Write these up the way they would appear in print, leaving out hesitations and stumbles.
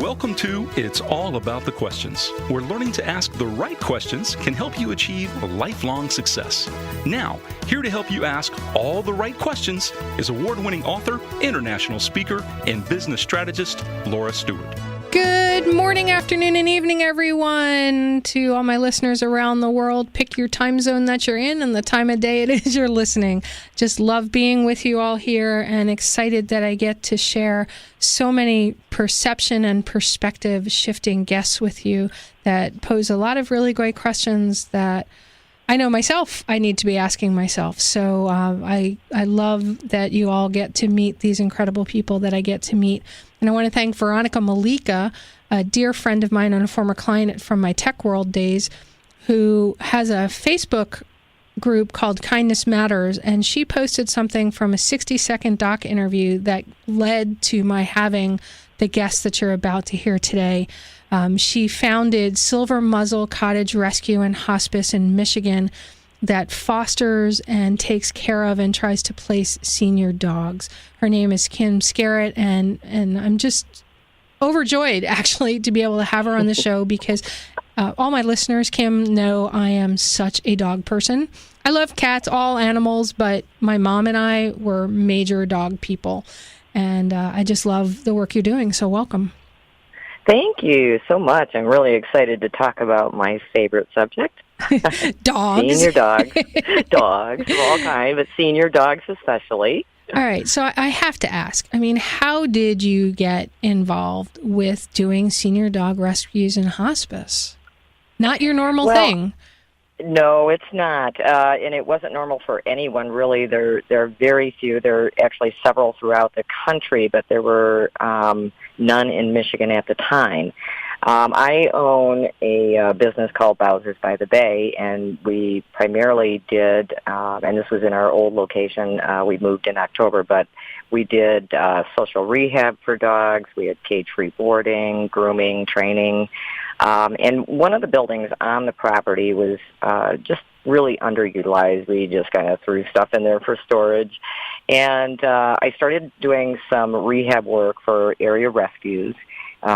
Welcome to It's All About the Questions, where learning to ask the right questions can help you achieve lifelong success. Now, here to help you ask all the right questions is award-winning author, international speaker, and business strategist, Laura Stewart. Good morning, afternoon, and evening, everyone. To all my listeners around the world, pick your time zone that you're in and the time of day it is you're listening. Just love being with you all here and excited that I get to share so many perception and perspective shifting guests with you that pose a lot of really great questions that I know myself I need to be asking myself. So I love that you all get to meet these incredible people that I get to meet. And I want to thank Veronica Malika, a dear friend of mine and a former client from my tech world days, who has a Facebook group called Kindness Matters. And she posted something from a 60-second doc interview that led to my having the guest that you're about to hear today. She founded Silver Muzzle Cottage Rescue and Hospice in Michigan that fosters and takes care of and tries to place senior dogs. Her name is Kim Skarritt, and I'm just overjoyed, actually, to be able to have her on the show because all my listeners, Kim, know I am such a dog person. I love cats, all animals, but my mom and I were major dog people, and I just love the work you're doing, so welcome. Thank you so much. I'm really excited to talk about my favorite subject. Dogs. Senior dogs. Dogs of all kinds, but senior dogs especially. All right, so I have to ask, how did you get involved with doing senior dog rescues and hospice? Not your normal thing. No, it's not, and it wasn't normal for anyone, really. There are very few. There are actually several throughout the country, but there were none in Michigan at the time. I own a business called Bowser's by the Bay, and we primarily did, and this was in our old location, we moved in October, but we did social rehab for dogs. We had cage-free boarding, grooming, training. And one of the buildings on the property was just really underutilized. We just kind of threw stuff in there for storage. And I started doing some rehab work for area rescues,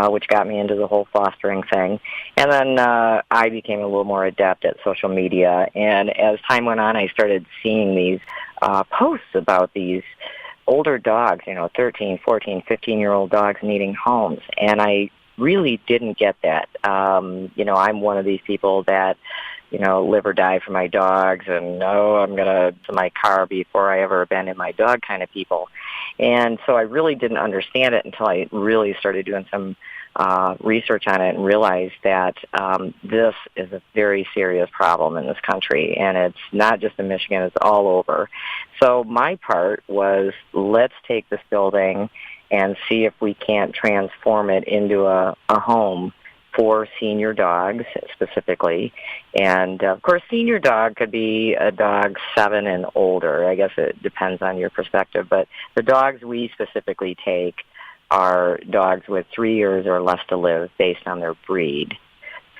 which got me into the whole fostering thing. And then I became a little more adept at social media. And as time went on, I started seeing these posts about these older dogs, 13, 14, 15-year-old dogs needing homes. And I really didn't get that. I'm one of these people that, live or die for my dogs, and I'm going to my car before I ever abandon my dog kind of people. And so I really didn't understand it until I really started doing some research on it and realized that this is a very serious problem in this country, and it's not just in Michigan, it's all over. So my part was, let's take this building and see if we can't transform it into a home for senior dogs specifically. And, of course, senior dog could be a dog 7 and older. I guess it depends on your perspective. But the dogs we specifically take are dogs with 3 years or less to live based on their breed.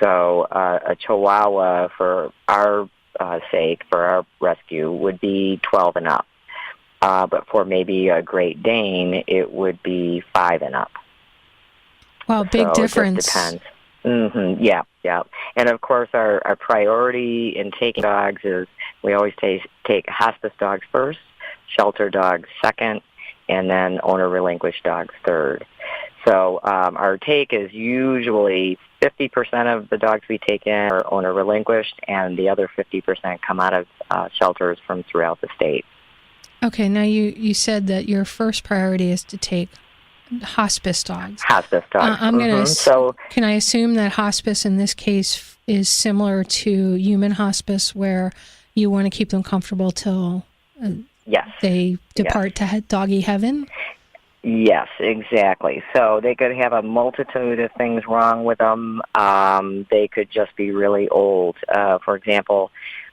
So a Chihuahua, for our sake, for our rescue, would be 12 and up. But for maybe a Great Dane, it would be 5 and up. Wow, big difference. It just depends. Mm-hmm. Yeah. And, of course, our priority in taking dogs is we always take hospice dogs first, shelter dogs second, and then owner-relinquished dogs third. So our take is usually 50% of the dogs we take in are owner-relinquished, and the other 50% come out of shelters from throughout the state. Okay, now you said that your first priority is to take hospice dogs. Hospice dogs. I'm going to. Can I assume that hospice in this case is similar to human hospice, where you want to keep them comfortable till they depart to doggy heaven? Yes, exactly. So they could have a multitude of things wrong with them. They could just be really old. For example,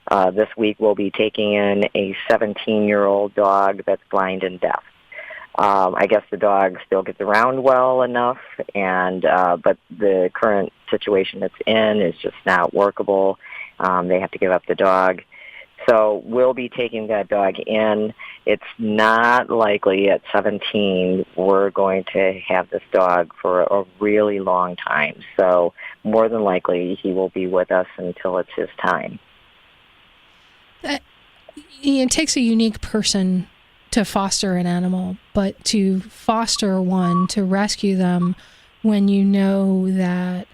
this week we'll be taking in a 17-year-old dog that's blind and deaf. I guess the dog still gets around well enough, and but the current situation it's in is just not workable. They have to give up the dog. So we'll be taking that dog in. It's not likely at 17 we're going to have this dog for a really long time. So more than likely he will be with us until it's his time. It takes a unique person to foster an animal, but to foster one, to rescue them when you know that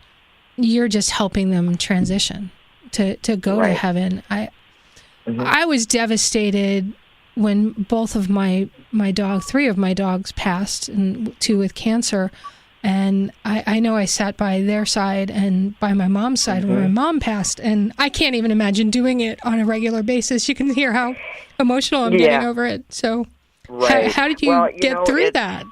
you're just helping them transition to go to heaven. I was devastated when both of three of my dogs passed, and 2 with cancer. And I know I sat by their side and by my mom's side when my mom passed, and I can't even imagine doing it on a regular basis. You can hear how emotional I'm getting over it. So how did you get through that?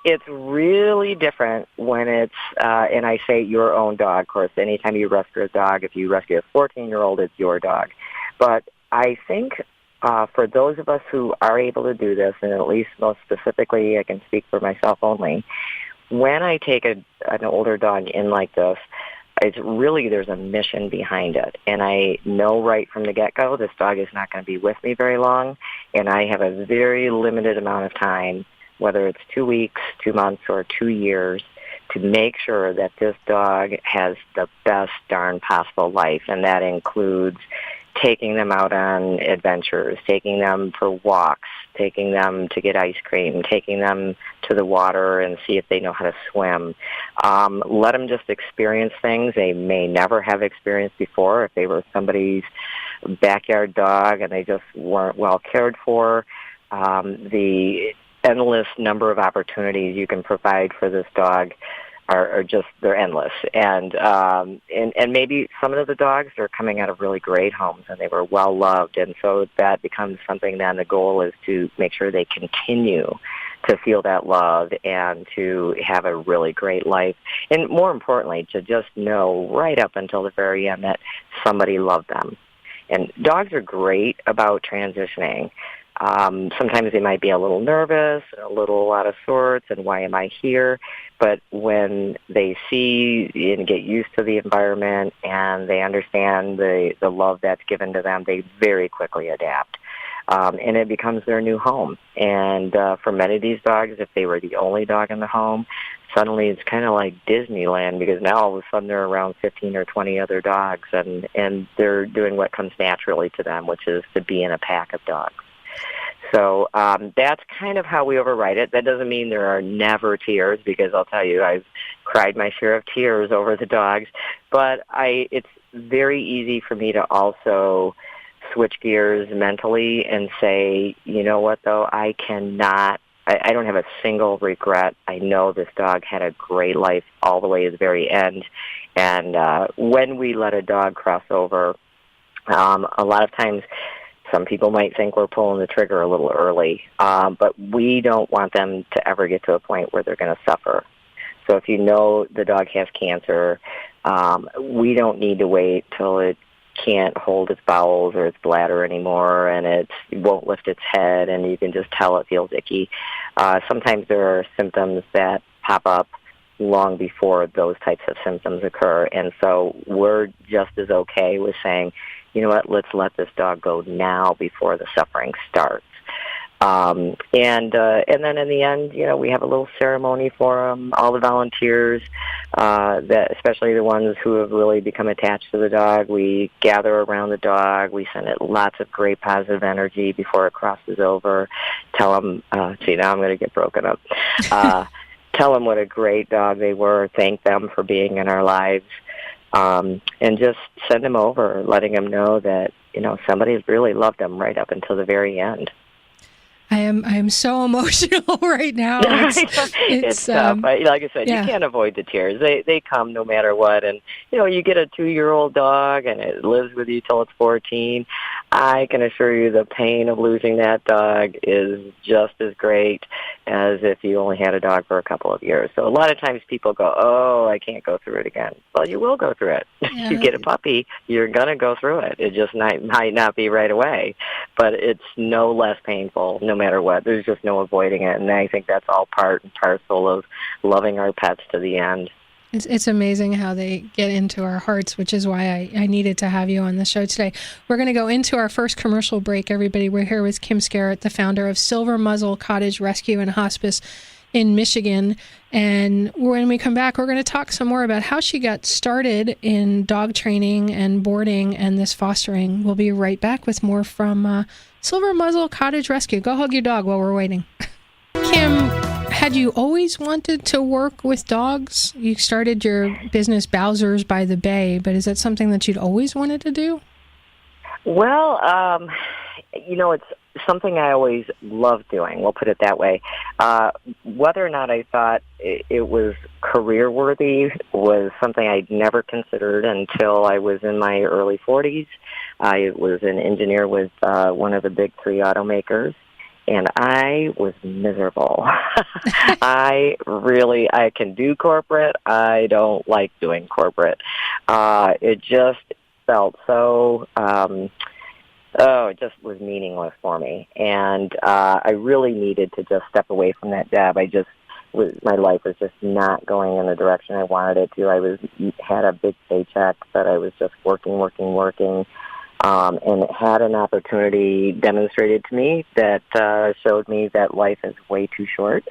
It's really different when it's, and I say your own dog. Of course, anytime you rescue a dog, if you rescue a 14-year-old, it's your dog. But I think for those of us who are able to do this, and at least most specifically, I can speak for myself only, when I take an older dog in like this, it's really, there's a mission behind it. And I know right from the get-go, this dog is not going to be with me very long, and I have a very limited amount of time, whether it's 2 weeks, 2 months, or 2 years, to make sure that this dog has the best darn possible life. And that includes taking them out on adventures, taking them for walks, taking them to get ice cream, taking them to the water and see if they know how to swim. Let them just experience things they may never have experienced before. If they were somebody's backyard dog and they just weren't well cared for, the endless number of opportunities you can provide for this dog are just, they're endless. And maybe some of the dogs are coming out of really great homes and they were well loved, and so that becomes something. Then the goal is to make sure they continue to feel that love and to have a really great life, and more importantly, to just know right up until the very end that somebody loved them. And dogs are great about transitioning. Sometimes they might be a little nervous, a little out of sorts, and why am I here? But when they see and get used to the environment and they understand the love that's given to them, they very quickly adapt. And it becomes their new home. And for many of these dogs, if they were the only dog in the home, suddenly it's kind of like Disneyland, because now all of a sudden they're around 15 or 20 other dogs, and they're doing what comes naturally to them, which is to be in a pack of dogs. So that's kind of how we override it. That doesn't mean there are never tears, because I'll tell you, I've cried my share of tears over the dogs. But it's very easy for me to also switch gears mentally and say, you know what, though, I don't have a single regret. I know this dog had a great life all the way to the very end. And when we let a dog cross over, a lot of times some people might think we're pulling the trigger a little early, but we don't want them to ever get to a point where they're going to suffer. So if you know the dog has cancer, we don't need to wait till it can't hold its bowels or its bladder anymore, and it won't lift its head, and you can just tell it feels icky. Sometimes there are symptoms that pop up long before those types of symptoms occur, and so we're just as okay with saying, you know what, let's let this dog go now before the suffering starts. And then in the end, we have a little ceremony for them. All the volunteers, that especially the ones who have really become attached to the dog, we gather around the dog. We send it lots of great positive energy before it crosses over. Tell them, see, now I'm going to get broken up. Tell them what a great dog they were. Thank them for being in our lives. And just send them over, letting them know that, somebody's really loved them right up until the very end. I am so emotional right now. It's tough. Like I said, You can't avoid the tears. They come no matter what. And, you get a 2-year-old dog and it lives with you till it's 14. I can assure you the pain of losing that dog is just as great as if you only had a dog for a couple of years. So a lot of times people go, oh, I can't go through it again. Well, you will go through it. Yeah. If you get a puppy, you're going to go through it. It just might not be right away. But it's no less painful, no matter what. There's just no avoiding it. And I think that's all part and parcel of loving our pets to the end. It's amazing how they get into our hearts, which is why I needed to have you on the show today. We're going to go into our first commercial break, everybody. We're here with Kim Skarritt, the founder of Silver Muzzle Cottage Rescue and Hospice in Michigan. And when we come back, we're going to talk some more about how she got started in dog training and boarding and this fostering. We'll be right back with more from Silver Muzzle Cottage Rescue. Go hug your dog while we're waiting. Kim, had you always wanted to work with dogs? You started your business Bowser's by the Bay, but is that something that you'd always wanted to do? Well, it's something I always loved doing. We'll put it that way. Whether or not I thought it was career worthy was something I'd never considered until I was in my early 40s. I was an engineer with one of the big three automakers. And I was miserable. I can do corporate. I don't like doing corporate. It just felt so, it just was meaningless for me. And I really needed to just step away from that job. My life was just not going in the direction I wanted it to. Had a big paycheck, but I was just working. And had an opportunity demonstrated to me that showed me that life is way too short.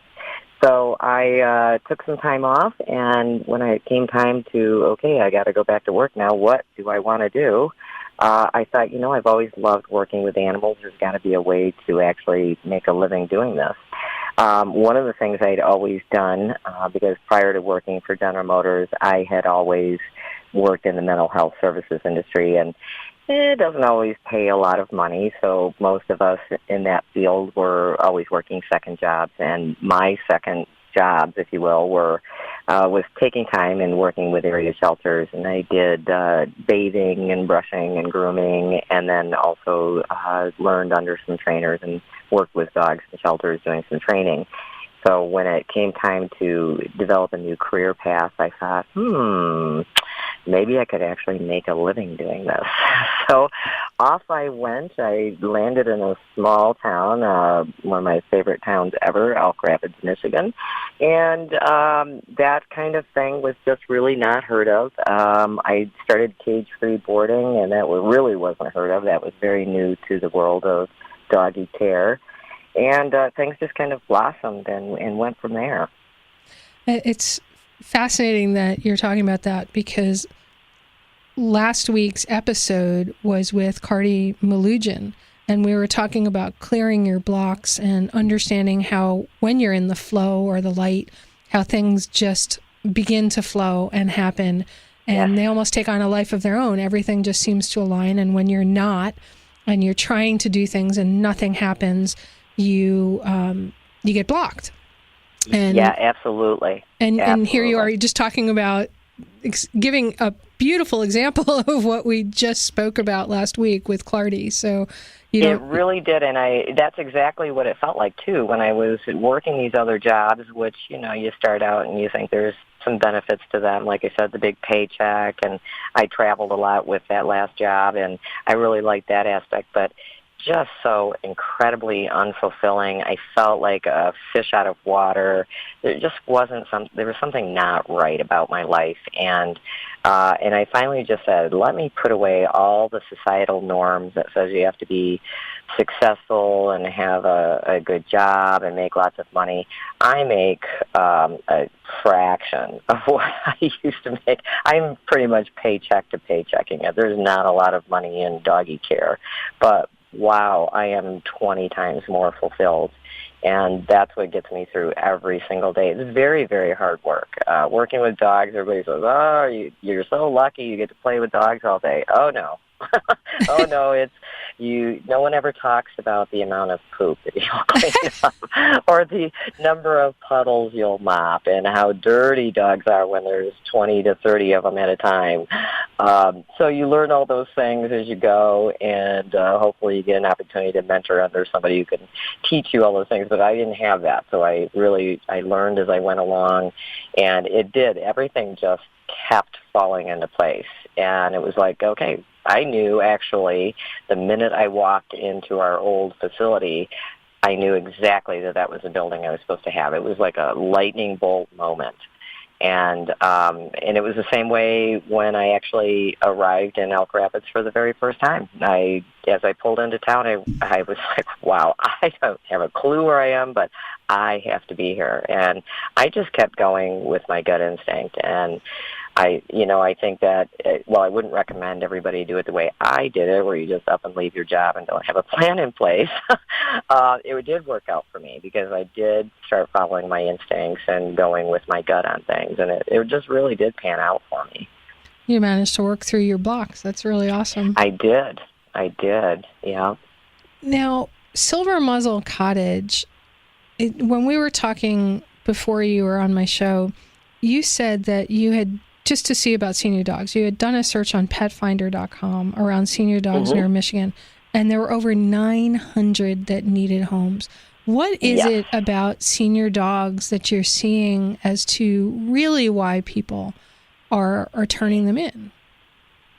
So I took some time off, and when it came time to, I got to go back to work now, what do I want to do? I thought, I've always loved working with animals. There's got to be a way to actually make a living doing this. One of the things I'd always done, because prior to working for General Motors, I had always worked in the mental health services industry, and it doesn't always pay a lot of money, so most of us in that field were always working second jobs, and my second jobs, if you will, was taking time and working with area shelters, and I did bathing and brushing and grooming, and then also learned under some trainers and worked with dogs in shelters doing some training. So when it came time to develop a new career path, I thought, maybe I could actually make a living doing this. So off I went. I landed in a small town, one of my favorite towns ever, Elk Rapids, Michigan. And that kind of thing was just really not heard of. I started cage-free boarding, and that really wasn't heard of. That was very new to the world of doggy care. And things just kind of blossomed and went from there. It's fascinating that you're talking about that, because last week's episode was with Cardi Malugin, and we were talking about clearing your blocks and understanding how when you're in the flow or the light, how things just begin to flow and happen, and they almost take on a life of their own. Everything just seems to align, and when you're not, and you're trying to do things and nothing happens, you get blocked. And absolutely. And here you are, you're just talking about giving a beautiful example of what we just spoke about last week with Clardy. So it really did, and that's exactly what it felt like too when I was working these other jobs, which you start out and you think there's some benefits to them. Like I said, the big paycheck, and I traveled a lot with that last job, and I really liked that aspect, but just so incredibly unfulfilling. I felt like a fish out of water. There just wasn't there was something not right about my life, and I finally just said, let me put away all the societal norms that says you have to be successful and have a good job and make lots of money. I make a fraction of what I used to make. I'm pretty much paycheck to paychecking it. There's not a lot of money in doggy care, but wow, I am 20 times more fulfilled. And that's what gets me through every single day. It's very, very hard work. Working with dogs, everybody says, you're so lucky you get to play with dogs all day. Oh, no. Oh, no, no one ever talks about the amount of poop that you'll clean up or the number of puddles you'll mop and how dirty dogs are when there's 20 to 30 of them at a time. So you learn all those things as you go, and hopefully you get an opportunity to mentor under somebody who can teach you all those things. But I didn't have that, so I learned as I went along, and it did. Everything just kept falling into place, and it was like, okay, I knew actually the minute I walked into our old facility, I knew exactly that was the building I was supposed to have. It was like a lightning bolt moment. And it was the same way when I actually arrived in Elk Rapids for the very first time. As I pulled into town, I was like, wow, I don't have a clue where I am, but I have to be here. And I just kept going with my gut instinct. And I think that, I wouldn't recommend everybody do it the way I did it, where you just up and leave your job and don't have a plan in place. It did work out for me because I did start following my instincts and going with my gut on things, and it just really did pan out for me. You managed to work through your blocks. That's really awesome. I did, yeah. Now, Silver Muzzle Cottage, when we were talking before you were on my show, you said that you had, just to see about senior dogs, you had done a search on petfinder.com around senior dogs near Michigan, and there were over 900 that needed homes. What is it about senior dogs that you're seeing as to really why people are turning them in?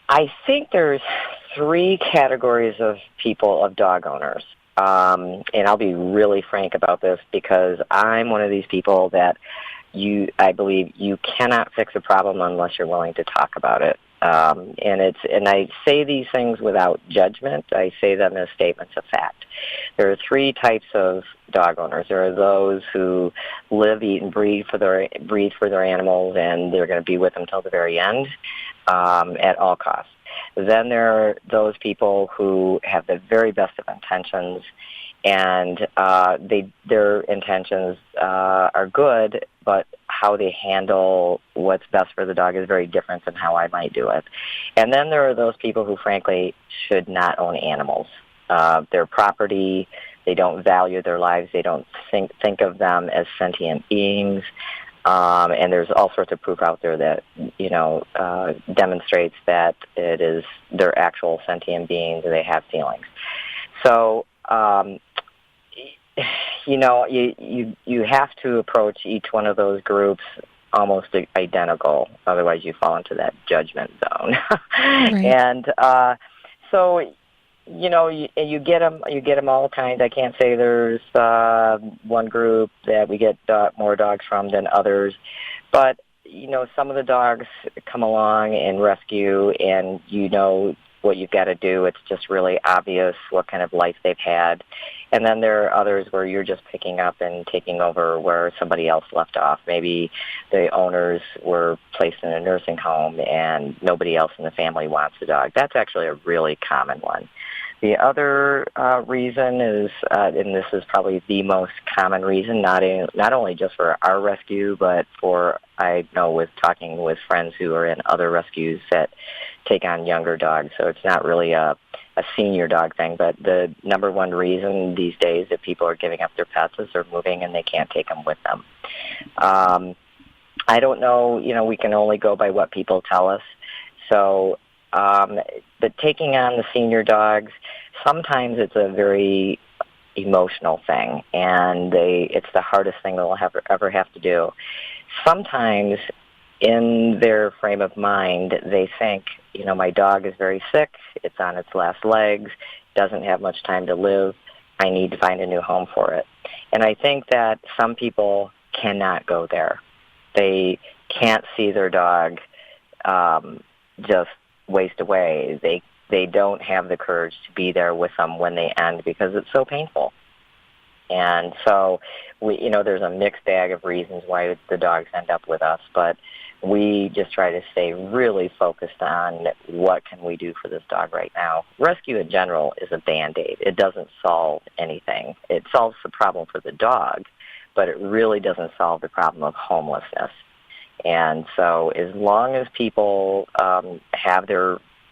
I think there's 3 categories of people, of dog owners. And I'll be really frank about this because I'm one of these people that I believe you cannot fix a problem unless you're willing to talk about it. And I say these things without judgment. I say them as statements of fact. There are 3 types of dog owners. There are those who live, eat, and breathe for their animals, and they're going to be with them till the very end, at all costs. Then there are those people who have the very best of intentions, and their intentions are good, but how they handle what's best for the dog is very different than how I might do it. And then there are those people who, frankly, should not own animals. Their property, they don't value their lives, they don't think of them as sentient beings. And there's all sorts of proof out there that, demonstrates that they're actual sentient beings and they have feelings. So, you have to approach each one of those groups almost identical. Otherwise, you fall into that judgment zone. Right. And so, you get them all kinds. I can't say there's one group that we get more dogs from than others, but some of the dogs come along and rescue, and what you've got to do. It's just really obvious what kind of life they've had. And then there are others where you're just picking up and taking over where somebody else left off. Maybe the owners were placed in a nursing home and nobody else in the family wants the dog. That's actually a really common one. The other reason is, and this is probably the most common reason, not only just for our rescue, but I know with talking with friends who are in other rescues that take on younger dogs. So it's not really a senior dog thing, but the number one reason these days that people are giving up their pets is they're moving and they can't take them with them. I don't know, we can only go by what people tell us. So, but taking on the senior dogs, sometimes it's a very emotional thing, and it's the hardest thing they'll ever have to do. Sometimes in their frame of mind, they think, my dog is very sick, it's on its last legs, doesn't have much time to live, I need to find a new home for it. And I think that some people cannot go there. They can't see their dog just waste away. They don't have the courage to be there with them when they end because it's so painful. And so, there's a mixed bag of reasons why the dogs end up with us, but we just try to stay really focused on what can we do for this dog right now. Rescue in general is a Band-Aid. It doesn't solve anything. It solves the problem for the dog, but it really doesn't solve the problem of homelessness. And so as long as people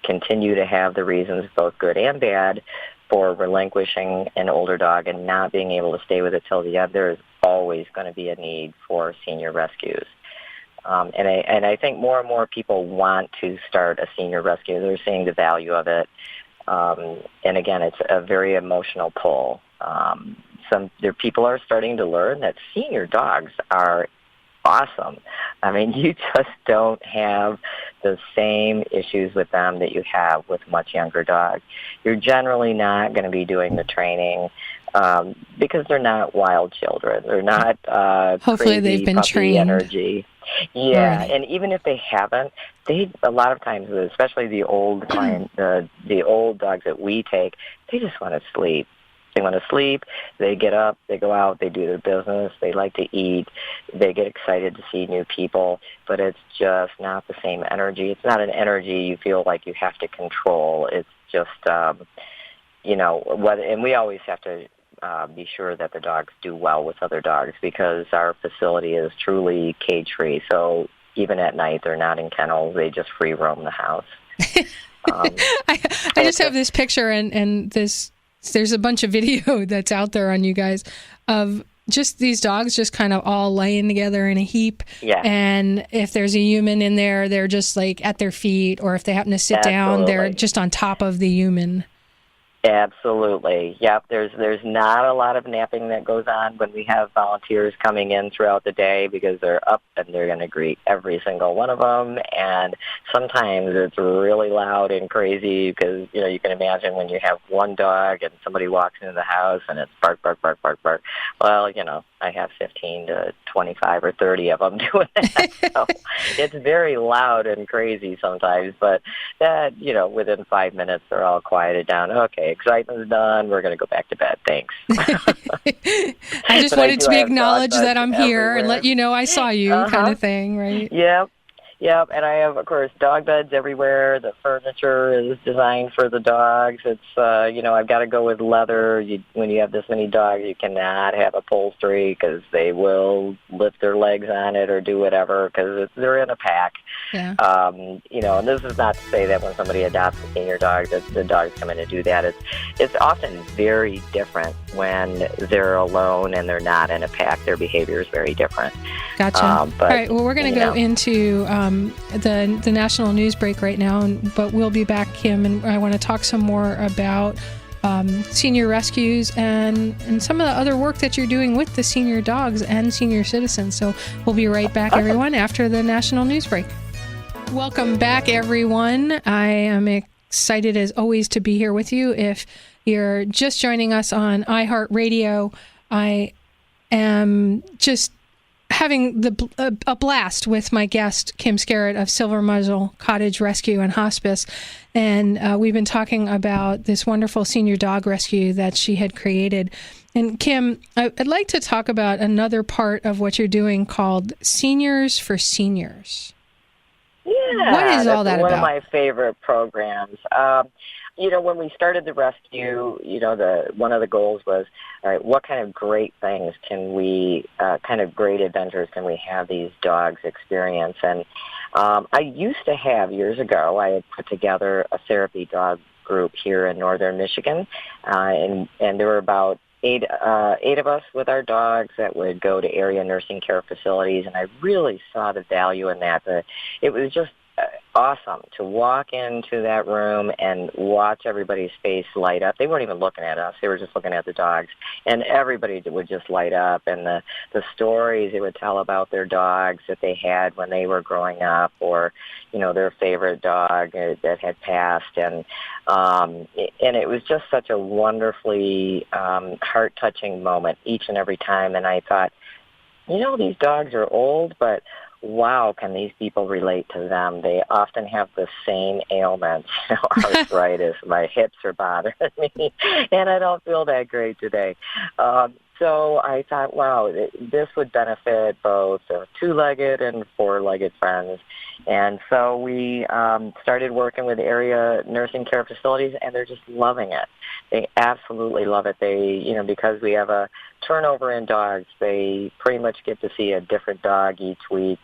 continue to have the reasons, both good and bad, for relinquishing an older dog and not being able to stay with it till the end, there is always going to be a need for senior rescues. And I think more and more people want to start a senior rescue. They're seeing the value of it. And again, it's a very emotional pull. People are starting to learn that senior dogs are awesome. I mean, you just don't have the same issues with them that you have with much younger dogs. You're generally not going to be doing the training because they're not wild children. They're not hopefully crazy they've been puppy trained. Energy. Yeah, already. and even if they haven't, they a lot of times, especially the old client, the old dogs that we take, they just want to sleep. They want to sleep. They get up. They go out. They do their business. They like to eat. They get excited to see new people, but it's just not the same energy. It's not an energy you feel like you have to control. It's just, and we always have to be sure that the dogs do well with other dogs because our facility is truly cage-free. So even at night, they're not in kennels. They just free roam the house. I just have this picture and there's a bunch of video that's out there on you guys of just these dogs just kind of all laying together in a heap. Yeah. And if there's a human in there, they're just like at their feet, or if they happen to sit down, they're just on top of the human. Absolutely. Yep. There's not a lot of napping that goes on when we have volunteers coming in throughout the day because they're up and they're going to greet every single one of them. And sometimes it's really loud and crazy because, you can imagine when you have one dog and somebody walks into the house and it's bark, bark, bark, bark, bark. Well, I have 15 to 25 or 30 of them doing that. So it's very loud and crazy sometimes. But that, within 5 minutes, they're all quieted down. Okay. Excitement's done. We're going to go back to bed. Thanks. I just wanted to be acknowledged that I'm here and let you know I saw you, kind of thing, right? Yep, and I have, of course, dog beds everywhere. The furniture is designed for the dogs. It's, I've got to go with leather. When you have this many dogs, you cannot have upholstery because they will lift their legs on it or do whatever because they're in a pack. Yeah. And this is not to say that when somebody adopts a senior dog that the dogs come in to do that. It's often very different when they're alone and they're not in a pack. Their behavior is very different. Gotcha. All right, well, we're going to go into the national news break right now, but we'll be back, Kim, and I want to talk some more about senior rescues and some of the other work that you're doing with the senior dogs and senior citizens. So we'll be right back, everyone, after the national news break. Welcome back, everyone. I am excited, as always, to be here with you. If you're just joining us on iHeartRadio, I am just having a blast with my guest, Kim Skarritt of Silver Muzzle, Cottage Rescue and Hospice. And we've been talking about this wonderful senior dog rescue that she had created. And Kim, I'd like to talk about another part of what you're doing called Seniors for Seniors. Yeah. What is all that about? One of my favorite programs. When we started the rescue, one of the goals was, all right, what kind of great things can we, great adventures can we have these dogs experience? And I used to have, years ago, I had put together a therapy dog group here in northern Michigan, and there were about eight of us with our dogs that would go to area nursing care facilities, and I really saw the value in that. It was just awesome to walk into that room and watch everybody's face light up. They weren't even looking at us. They were just looking at the dogs. And everybody would just light up. And the stories they would tell about their dogs that they had when they were growing up, or, their favorite dog that had passed. And it was just such a wonderfully heart-touching moment each and every time. And I thought, these dogs are old, but wow, can these people relate to them? They often have the same ailments, arthritis, my hips are bothering me, and I don't feel that great today. So I thought, wow, this would benefit both two-legged and four-legged friends. And so we started working with area nursing care facilities, and they're just loving it. They absolutely love it. They, because we have a turnover in dogs, they pretty much get to see a different dog each week.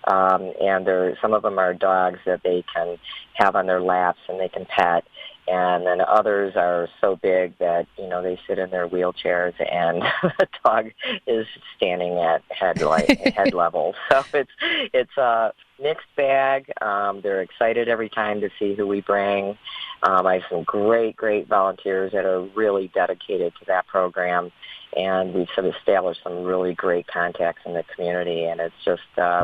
And some of them are dogs that they can have on their laps and they can pet. And then others are so big that, they sit in their wheelchairs and the dog is standing at head level. So it's a mixed bag. They're excited every time to see who we bring. I have some great volunteers that are really dedicated to that program. And we've sort of established some really great contacts in the community. And it's just,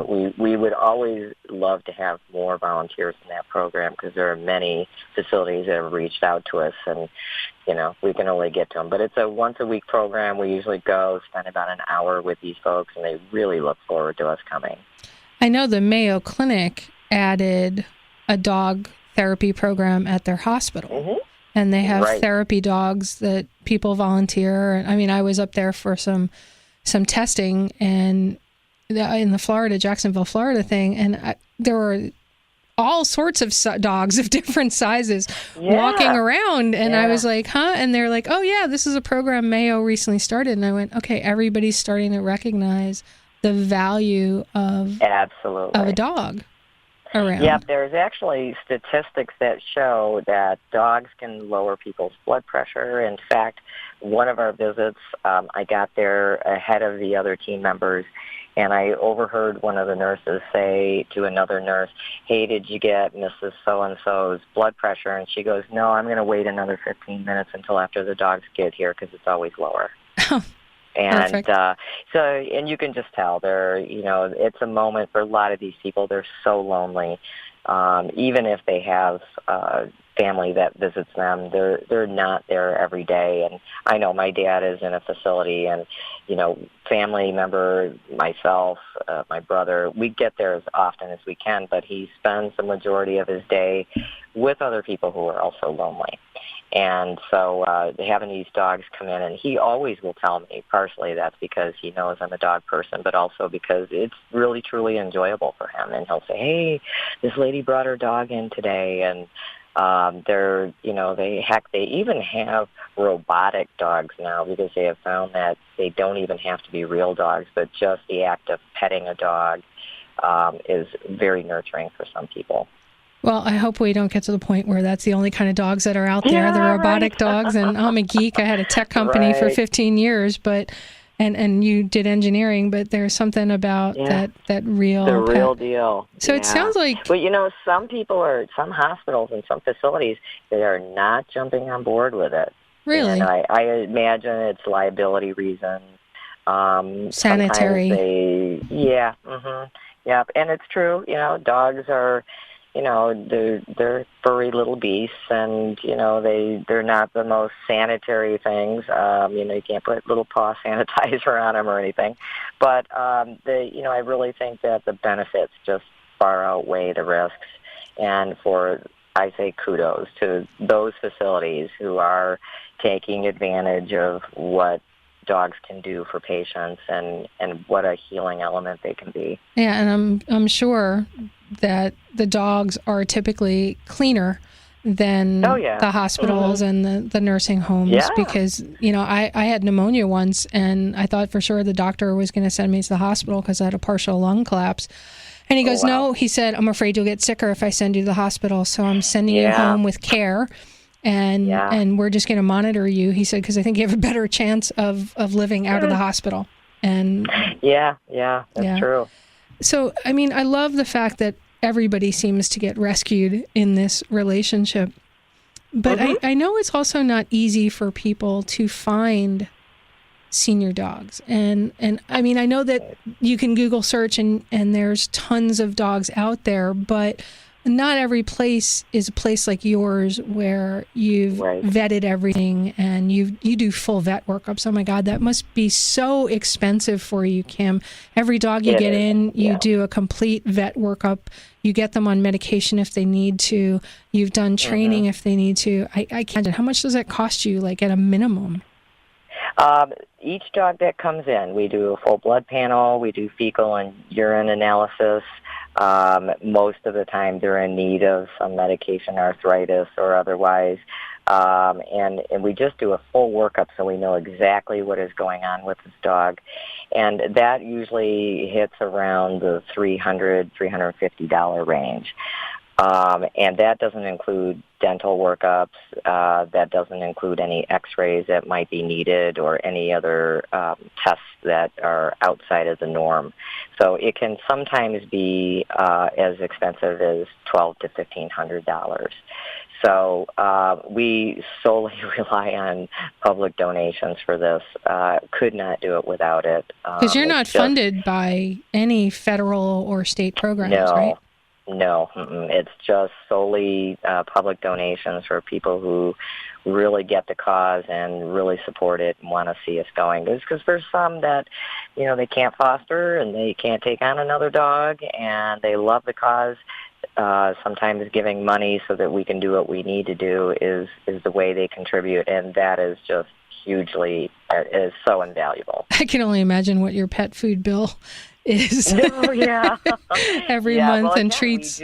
we would always love to have more volunteers in that program because there are many facilities that have reached out to us and, we can only get to them. But it's a once-a-week program. We usually go spend about an hour with these folks, and they really look forward to us coming. I know the Mayo Clinic added a dog therapy program at their hospital. Mm-hmm. And they have Right. therapy dogs that people volunteer. I mean, I was up there for some testing and in the Jacksonville, Florida thing, and there were all sorts of dogs of different sizes walking around. And I was like, huh? And they're like, oh, yeah, this is a program Mayo recently started. And I went, okay, everybody's starting to recognize the value of a dog around. Yep, there's actually statistics that show that dogs can lower people's blood pressure. In fact, one of our visits, I got there ahead of the other team members, and I overheard one of the nurses say to another nurse, hey, did you get Mrs. So-and-so's blood pressure? And she goes, no, I'm going to wait another 15 minutes until after the dogs get here because it's always lower. And and you can just tell it's a moment for a lot of these people. They're so lonely. Even if they have family that visits them, they're not there every day. And I know my dad is in a facility, and family member, myself, my brother, we get there as often as we can, but he spends the majority of his day with other people who are also lonely. And so having these dogs come in, and he always will tell me, partially that's because he knows I'm a dog person, but also because it's really, truly enjoyable for him. And he'll say, hey, this lady brought her dog in today, and they even have robotic dogs now because they have found that they don't even have to be real dogs, but just the act of petting a dog is very nurturing for some people. Well, I hope we don't get to the point where that's the only kind of dogs that are out there, the robotic dogs. And I'm a geek. I had a tech company for 15 years, but and you did engineering, but there's something about that real the real deal. So it sounds like. But some hospitals and some facilities, they are not jumping on board with it. Really? And I imagine it's liability reasons. Sanitary. Yeah, and it's true. Dogs are. They're furry little beasts, and they're not the most sanitary things. You can't put little paw sanitizer on them or anything. But I really think that the benefits just far outweigh the risks. And I say kudos to those facilities who are taking advantage of what dogs can do for patients and what a healing element they can be. Yeah, and I'm sure that the dogs are typically cleaner than the hospitals and the nursing homes because, I had pneumonia once and I thought for sure the doctor was going to send me to the hospital because I had a partial lung collapse. And he goes, no, he said, I'm afraid you'll get sicker if I send you to the hospital. So I'm sending you home with care. And we're just going to monitor you, he said, because I think you have a better chance of living out of the hospital. And that's true. So, I mean, I love the fact that everybody seems to get rescued in this relationship. But I know it's also not easy for people to find senior dogs. And I mean, I know that you can Google search and there's tons of dogs out there, but not every place is a place like yours where you've vetted everything and you do full vet workups. Oh my God, that must be so expensive for you, Kim. Every dog you get in, you do a complete vet workup. You get them on medication if they need to. You've done training if they need to. I can't imagine. How much does that cost you, like at a minimum? Each dog that comes in, we do a full blood panel, we do fecal and urine analysis. Most of the time they're in need of some medication, arthritis or otherwise. And we just do a full workup so we know exactly what is going on with this dog. And that usually hits around the $300, $350 range. And that doesn't include dental workups. That doesn't include any x-rays that might be needed or any other tests that are outside of the norm. So it can sometimes be as expensive as $1,200 to $1,500. So we solely rely on public donations for this. Could not do it without it. Because you're not funded by any federal or state programs, right? No, it's just solely public donations for people who really get the cause and really support it and want to see us going. Because there's some that, they can't foster and they can't take on another dog, and they love the cause. Sometimes giving money so that we can do what we need to do is the way they contribute, and that is just is so invaluable. I can only imagine what your pet food bill is. Oh, yeah. Every month, well, and again, treats.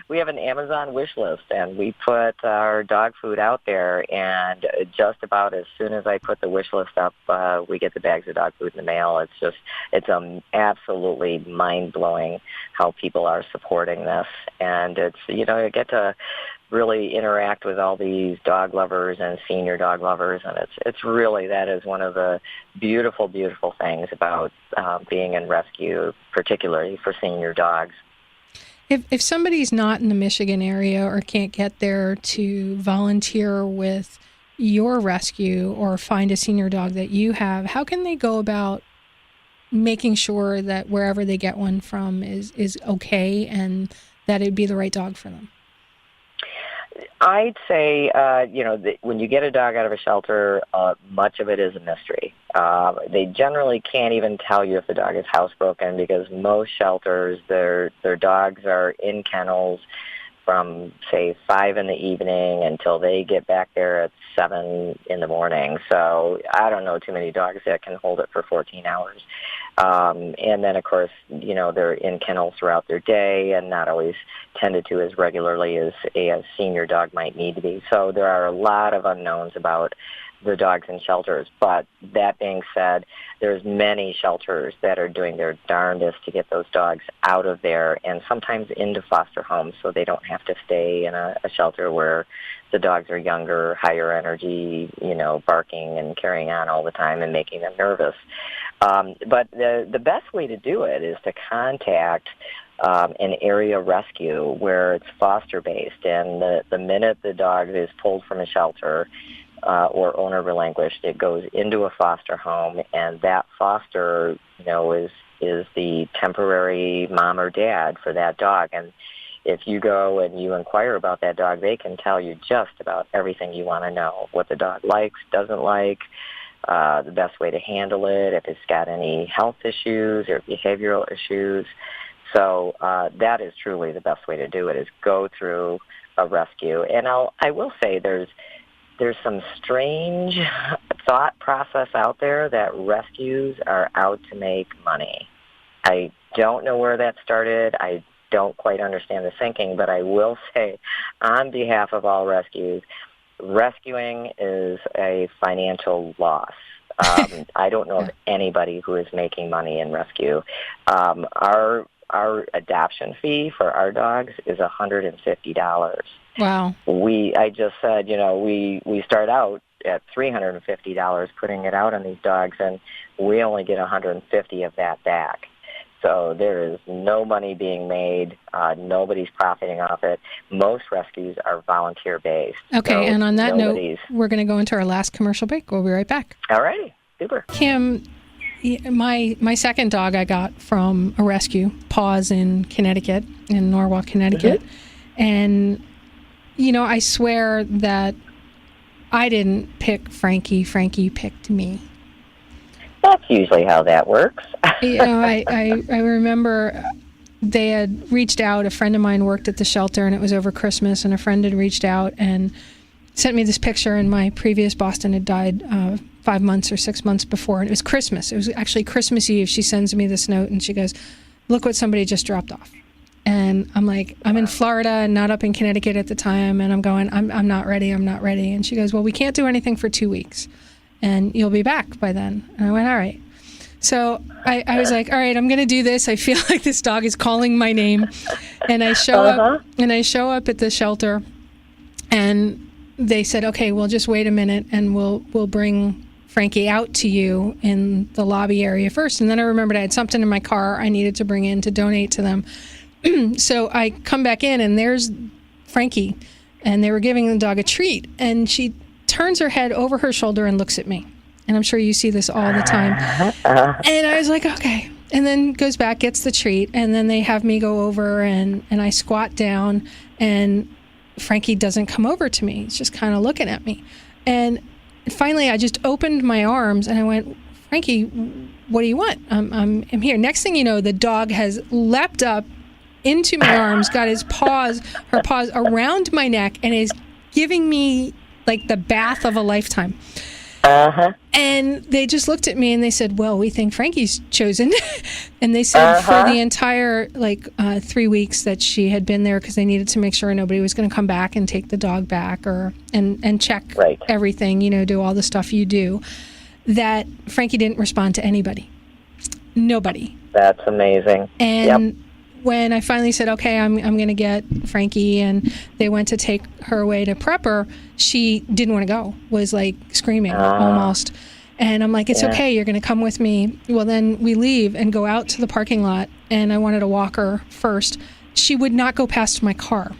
We have an Amazon wish list, and we put our dog food out there, and just about as soon as I put the wish list up, we get the bags of dog food in the mail. It's absolutely mind-blowing how people are supporting this, and it's, you get to really interact with all these dog lovers and senior dog lovers, and it's really, that is one of the beautiful, beautiful things about being in rescue, particularly for senior dogs. If somebody's not in the Michigan area or can't get there to volunteer with your rescue or find a senior dog that you have, how can they go about making sure that wherever they get one from is okay and that it'd be the right dog for them? I'd say, when you get a dog out of a shelter, much of it is a mystery. They generally can't even tell you if the dog is housebroken, because most shelters, their dogs are in kennels from, say, 5 in the evening until they get back there at 7 in the morning. So I don't know too many dogs that can hold it for 14 hours. And then, of course, they're in kennels throughout their day and not always tended to as regularly as a senior dog might need to be. So there are a lot of unknowns about the dogs in shelters. But that being said, there's many shelters that are doing their darndest to get those dogs out of there and sometimes into foster homes so they don't have to stay in a shelter where the dogs are younger, higher energy, barking and carrying on all the time and making them nervous. But the best way to do it is to contact an area rescue where it's foster-based. And the minute the dog is pulled from a shelter or owner relinquished, it goes into a foster home, and that foster, is the temporary mom or dad for that dog. And if you go and you inquire about that dog, they can tell you just about everything you want to know, what the dog likes, doesn't like, the best way to handle it, if it's got any health issues or behavioral issues. So that is truly the best way to do it, is go through a rescue. And I will say there's some strange thought process out there that rescues are out to make money. I don't know where that started. I don't quite understand the thinking, but I will say on behalf of all rescues, rescuing is a financial loss. I don't know of anybody who is making money in rescue. Our adoption fee for our dogs is $150. Wow. I just said, we start out at $350 putting it out on these dogs, and we only get $150 of that back. So there is no money being made. Nobody's profiting off it. Most rescues are volunteer-based. Okay, so and on that note, we're going to go into our last commercial break. We'll be right back. All righty, super. Kim, my second dog I got from a rescue, Paws in Connecticut, in Norwalk, Connecticut. Mm-hmm. And, I swear that I didn't pick Frankie. Frankie picked me. That's usually how that works. I remember they had reached out. A friend of mine worked at the shelter, and it was over Christmas, and a friend had reached out and sent me this picture, and my previous Boston had died 5 months or 6 months before, and it was Christmas. It was actually Christmas Eve. She sends me this note, and she goes, "Look what somebody just dropped off." And I'm like, I'm in Florida and not up in Connecticut at the time, and I'm going, I'm not ready. And she goes, "Well, we can't do anything for 2 weeks, and you'll be back by then." And I went, "All right." So I was like, all right, I'm going to do this. I feel like this dog is calling my name. And I show up at the shelter, and they said, "Okay, well, just wait a minute, and we'll bring Frankie out to you in the lobby area first." And then I remembered I had something in my car I needed to bring in to donate to them. So I come back in, and there's Frankie, and they were giving the dog a treat, and she turns her head over her shoulder and looks at me. And I'm sure you see this all the time. And I was like, okay. and then goes back, gets the treat, and then they have me go over, and I squat down, and Frankie doesn't come over to me. He's just kind of looking at me. And finally, I just opened my arms, and I went, Frankie, what do you want? I'm here. Next thing you know, the dog has leapt up into my arms, got her paws around my neck, and is giving me like the bath of a lifetime. And they just looked at me and they said, well, we think Frankie's chosen. And they said for the entire 3 weeks that she had been there, because they needed to make sure nobody was going to come back and take the dog back and check everything, do all the stuff you do, that Frankie didn't respond to anybody. Nobody. That's amazing. And when I finally said, okay, I'm going to get Frankie, and they went to take her away to prep her, she didn't want to go, was like screaming almost. And I'm like, it's okay, you're going to come with me. Well, then we leave and go out to the parking lot, and I wanted to walk her first. She would not go past my car.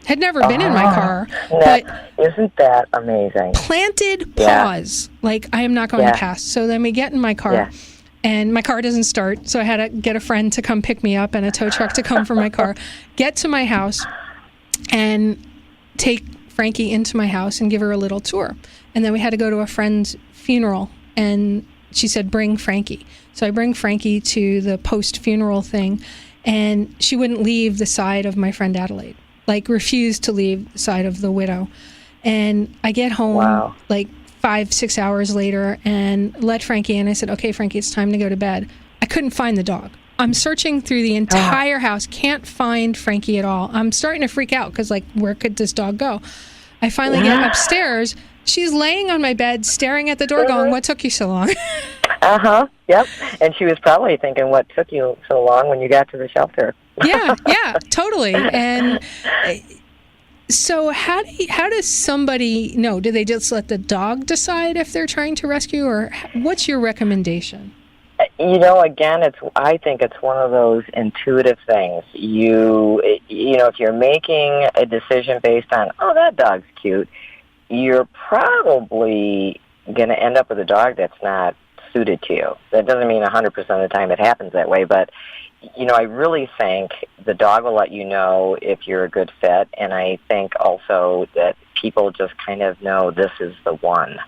Had never been in my car. But isn't that amazing? Planted paws, like I am not going past. So then we get in my car. Yeah. And my car doesn't start, so I had to get a friend to come pick me up and a tow truck to come for my car. Get to my house and take Frankie into my house and give her a little tour. And then we had to go to a friend's funeral, and she said, bring Frankie. So I bring Frankie to the post-funeral thing, and she wouldn't leave the side of my friend Adelaide, refused to leave the side of the widow. And I get home 5-6 hours later and let Frankie in. I said, okay, Frankie, it's time to go to bed. I couldn't find the dog. I'm searching through the entire house, can't find Frankie at all. I'm starting to freak out because, where could this dog go? I finally get upstairs. She's laying on my bed, staring at the door, going, what took you so long? Yep. And she was probably thinking, what took you so long when you got to the shelter? Yeah, totally. And so how does somebody know? Do they just let the dog decide if they're trying to rescue, or what's your recommendation? Again, I think it's one of those intuitive things. If you're making a decision based on, that dog's cute, you're probably going to end up with a dog that's not suited to you. That doesn't mean 100% of the time it happens that way, but I really think the dog will let you know if you're a good fit, and I think also that people just kind of know this is the one,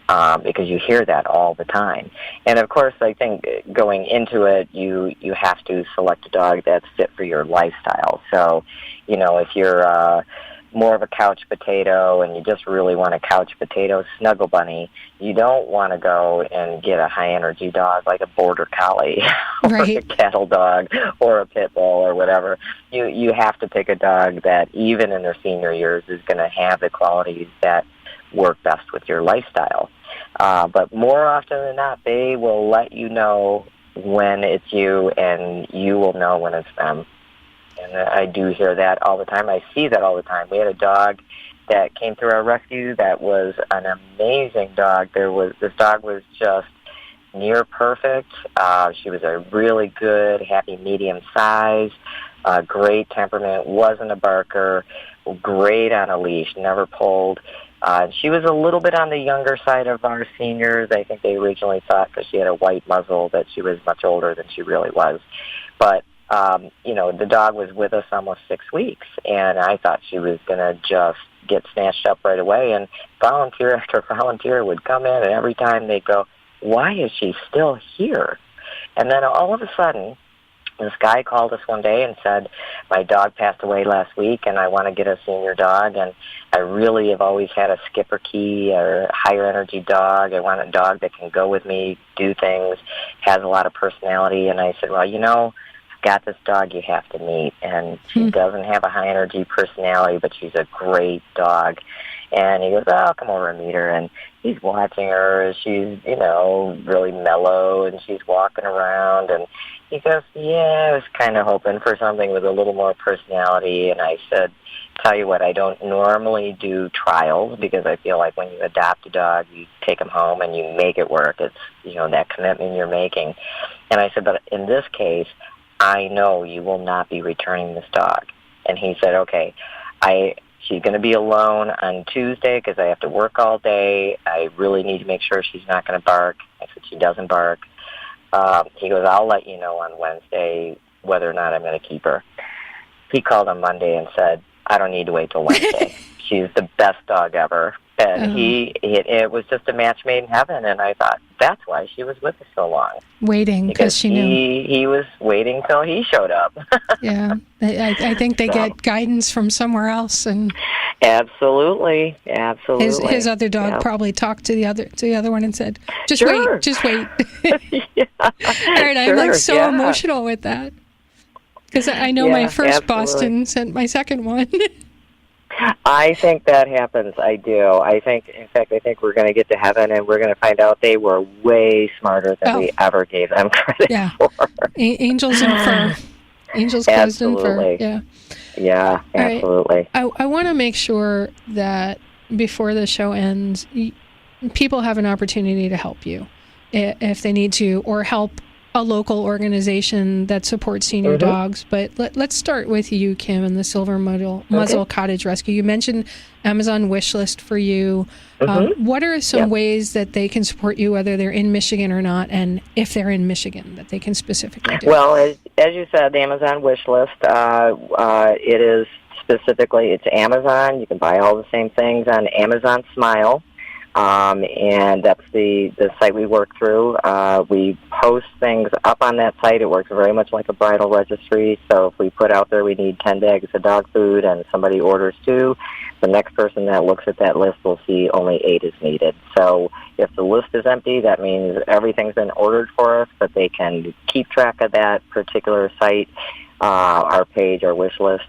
because you hear that all the time. And of course, I think going into it, you have to select a dog that's fit for your lifestyle. So, if you're more of a couch potato and you just really want a couch potato snuggle bunny, you don't want to go and get a high energy dog like a border collie or a cattle dog or a pit bull or whatever. You have to pick a dog that even in their senior years is going to have the qualities that work best with your lifestyle. But more often than not, they will let you know when it's you, and you will know when it's them. And I do hear that all the time. I see that all the time. We had a dog that came through our rescue that was an amazing dog. This dog was just near perfect. She was a really good, happy medium size, great temperament, wasn't a barker, great on a leash, never pulled. She was a little bit on the younger side of our seniors. I think they originally thought because she had a white muzzle that she was much older than she really was. But the dog was with us almost 6 weeks, and I thought she was going to just get snatched up right away, and volunteer after volunteer would come in, and every time they'd go, why is she still here? And then all of a sudden, this guy called us one day and said, my dog passed away last week, and I want to get a senior dog, and I really have always had a skipper key or a higher energy dog. I want a dog that can go with me, do things, has a lot of personality. And I said, well, got this dog you have to meet, and she doesn't have a high energy personality, but she's a great dog. And he goes, come over and meet her. And he's watching her as she's, really mellow, and she's walking around. And he goes, I was kind of hoping for something with a little more personality. And I said, tell you what, I don't normally do trials, because I feel like when you adopt a dog, you take them home and you make it work. It's, that commitment you're making. And I said, but in this case, I know you will not be returning this dog. And he said, okay, she's going to be alone on Tuesday because I have to work all day. I really need to make sure she's not going to bark. I said, she doesn't bark. He goes, I'll let you know on Wednesday whether or not I'm going to keep her. He called on Monday and said, I don't need to wait till Wednesday. She's the best dog ever. And it was just a match made in heaven. And I thought, that's why she was with us so long. Waiting because she knew. He was waiting till he showed up. Yeah. I think they get guidance from somewhere else. And Absolutely. His other dog probably talked to the other one and said, just wait. Yeah. All right. I'm like so emotional with that. Because I know my first Boston sent my second one. I think that happens. I do. In fact, we're going to get to heaven and we're going to find out they were way smarter than we ever gave them credit for. Angels in fur. Angels closed in fur. Yeah. Yeah, absolutely. Right. I want to make sure that before the show ends, people have an opportunity to help you if they need to, or help a local organization that supports senior dogs. But let's start with you, Kim, and the Silver Muzzle Cottage Rescue. You mentioned Amazon wish list for you. What are some ways that they can support you, whether they're in Michigan or not, and if they're in Michigan, that they can specifically do? Well, as you said, the Amazon wish list, it is specifically, it's Amazon. You can buy all the same things on Amazon Smile. And that's the site we work through. We post things up on that site. It works very much like a bridal registry. So if we put out there we need 10 bags of dog food and somebody orders 2, the next person that looks at that list will see only 8 is needed. So if the list is empty, that means everything's been ordered for us, but they can keep track of that particular site, our page, our wish list.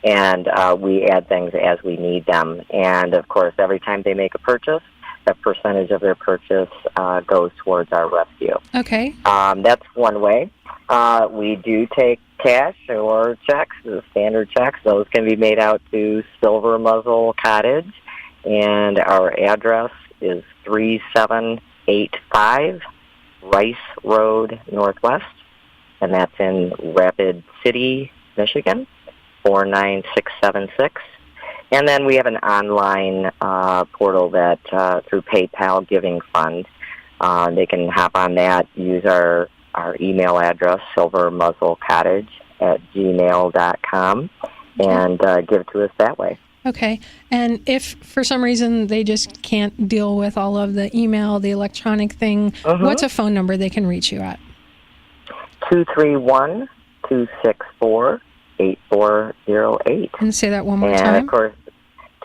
And we add things as we need them. And, of course, every time they make a purchase, a percentage of their purchase goes towards our rescue. Okay. That's one way. We do take cash or checks, the standard checks. Those can be made out to Silver Muzzle Cottage, and our address is 3785 Rice Road Northwest, and that's in Rapid City, Michigan, 49676. And then we have an online portal that through PayPal Giving Fund. They can hop on that, use our email address, silvermuzzlecottage@gmail.com, and give to us that way. Okay. And if for some reason they just can't deal with all of the email, the electronic thing, what's a phone number they can reach you at? 231-264-8408. And say that one more time. And, of course,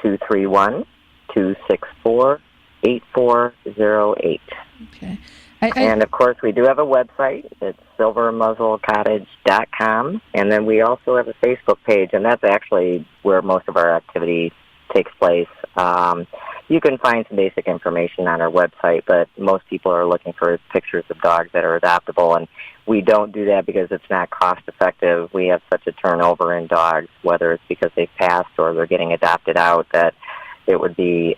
231-264-8408. Okay. And, of course, we do have a website. It's silvermuzzlecottage.com. And then we also have a Facebook page, and that's actually where most of our activity takes place. You can find some basic information on our website, but most people are looking for pictures of dogs that are adoptable, and we don't do that because it's not cost-effective. We have such a turnover in dogs, whether it's because they've passed or they're getting adopted out, that it would be,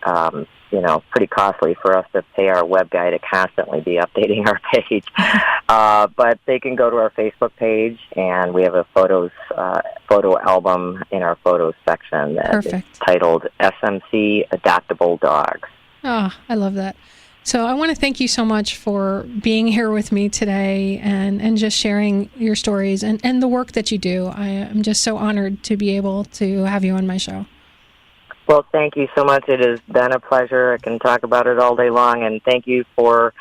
pretty costly for us to pay our web guy to constantly be updating our page. But they can go to our Facebook page, and we have a photo album in our photos section that is titled SMC Adoptable Dogs. Oh, I love that. So I want to thank you so much for being here with me today and just sharing your stories and the work that you do. I am just so honored to be able to have you on my show. Well, thank you so much. It has been a pleasure. I can talk about it all day long, and thank you for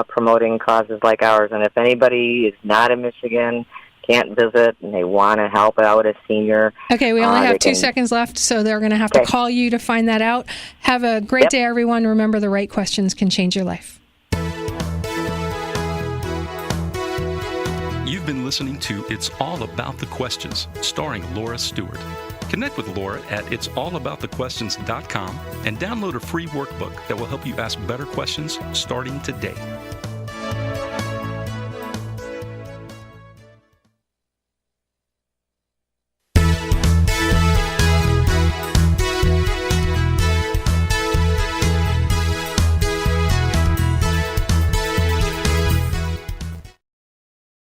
promoting causes like ours. And if anybody is not in Michigan, can't visit, and they want to help out a senior... Okay, we only have 2 seconds left, so they're going to have to call you to find that out. Have a great day, everyone. Remember, the right questions can change your life. You've been listening to It's All About the Questions, starring Laura Stewart. Connect with Laura at it'sallaboutthequestions.com and download a free workbook that will help you ask better questions starting today.